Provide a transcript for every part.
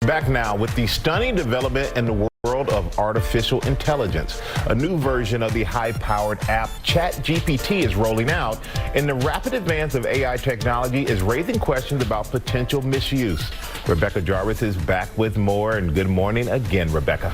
Back now with the stunning development in the world of artificial intelligence. A new version of the high-powered app ChatGPT is rolling out, and the rapid advance of AI technology is raising questions about potential misuse. Rebecca Jarvis is back with more, and good morning again, Rebecca.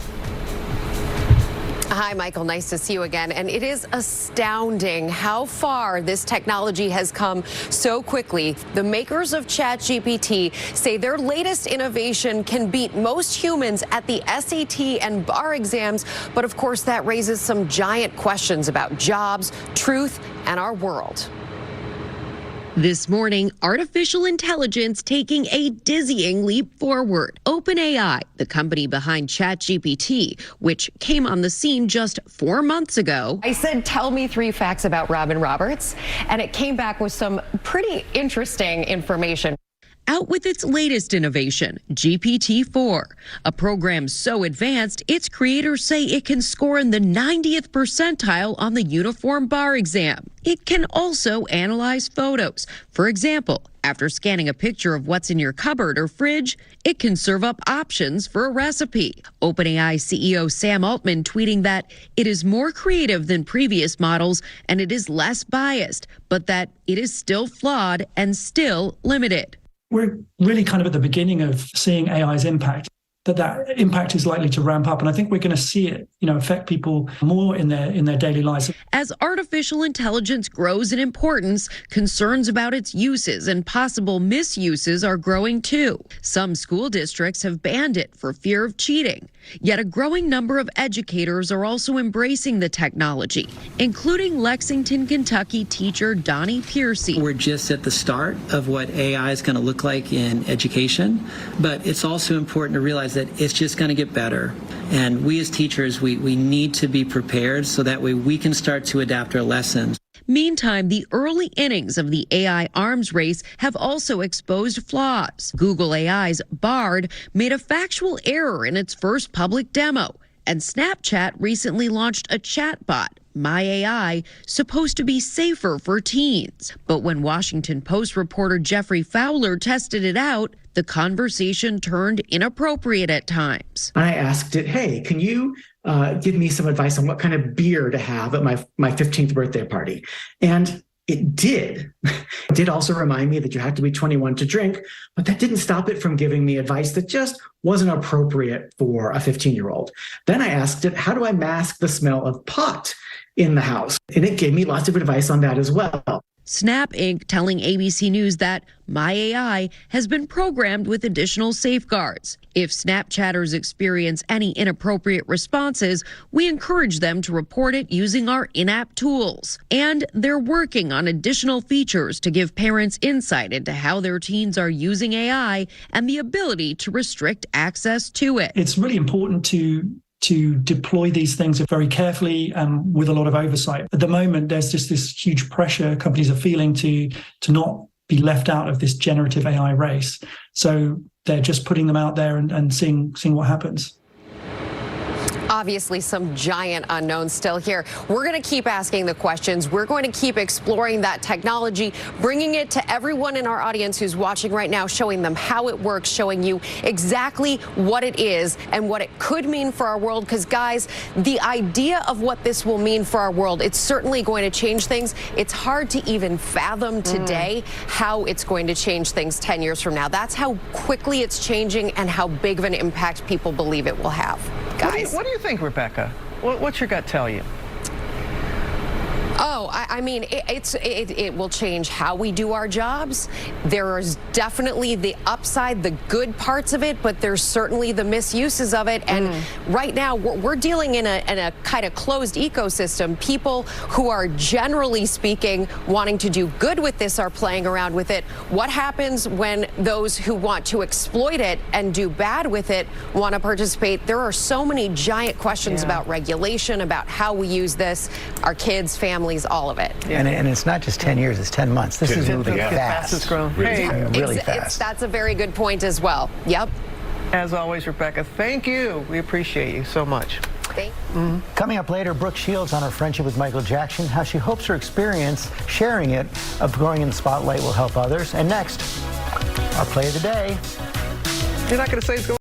Hi, Michael. Nice to see you again. And it is astounding how far this technology has come so quickly. The makers of ChatGPT say their latest innovation can beat most humans at the SAT and bar exams. But of course, that raises some giant questions about jobs, truth, and our world. This morning, artificial intelligence taking a dizzying leap forward. OpenAI, the company behind ChatGPT, which came on the scene just 4 months ago. I said, tell me 3 facts about Robin Roberts, and it came back with some pretty interesting information. Out with its latest innovation, GPT-4, a program so advanced its creators say it can score in the 90th percentile on the uniform bar exam. It can also analyze photos. For example, after scanning a picture of what's in your cupboard or fridge, it can serve up options for a recipe. OpenAI CEO Sam Altman tweeting that it is more creative than previous models and it is less biased, but that it is still flawed and still limited. We're really kind of at the beginning of seeing AI's impact, that impact is likely to ramp up. And I think we're going to see it, affect people more in their daily lives. As artificial intelligence grows in importance, concerns about its uses and possible misuses are growing too. Some school districts have banned it for fear of cheating. Yet a growing number of educators are also embracing the technology, including Lexington, Kentucky teacher Donnie Piercy. We're just at the start of what AI is going to look like in education, but it's also important to realize that it's just going to get better. And we as teachers, we need to be prepared so that way we can start to adapt our lessons. Meantime, the early innings of the AI arms race have also exposed flaws. Google AI's Bard made a factual error in its first public demo, and Snapchat recently launched a chatbot, My AI, supposed to be safer for teens. But when Washington Post reporter Jeffrey Fowler tested it out, the conversation turned inappropriate at times. I asked it, hey, can you give me some advice on what kind of beer to have at my 15th birthday party? And it did. It did also remind me that you have to be 21 to drink, but that didn't stop it from giving me advice that just wasn't appropriate for a 15-year-old. Then I asked it, how do I mask the smell of pot in the house? And it gave me lots of advice on that as well. Snap Inc. telling ABC News that My AI has been programmed with additional safeguards. If Snapchatters experience any inappropriate responses, we encourage them to report it using our in-app tools. And they're working on additional features to give parents insight into how their teens are using AI and the ability to restrict access to it. It's really important to deploy these things very carefully and with a lot of oversight. At the moment, there's just this huge pressure companies are feeling to not be left out of this generative AI race. So they're just putting them out there and seeing what happens. Obviously, some giant unknowns still here. We're going to keep asking the questions. We're going to keep exploring that technology, bringing it to everyone in our audience who's watching right now, showing them how it works, showing you exactly what it is and what it could mean for our world. Because, guys, the idea of what this will mean for our world, it's certainly going to change things. It's hard to even fathom today how it's going to change things 10 years from now. That's how quickly it's changing and how big of an impact people believe it will have. Guys. What do you think, Rebecca? What's your gut tell you? Oh, I mean, it will change how we do our jobs. There is definitely the upside, the good parts of it, but there's certainly the misuses of it. And right now, we're dealing in a kind of closed ecosystem. People who are generally speaking wanting to do good with this are playing around with it. What happens when those who want to exploit it and do bad with it want to participate? There are so many giant questions about regulation, about how we use this, our kids, families, all of it. Yeah. And it's not just 10 years, it's 10 months. This is moving fast. Fastest growing. Really fast. That's a very good point as well. Yep. As always, Rebecca, thank you. We appreciate you so much. Coming up later, Brooke Shields on her friendship with Michael Jackson, how she hopes her experience sharing it of growing in the spotlight will help others. And next, our play of the day. You're not going to say it's going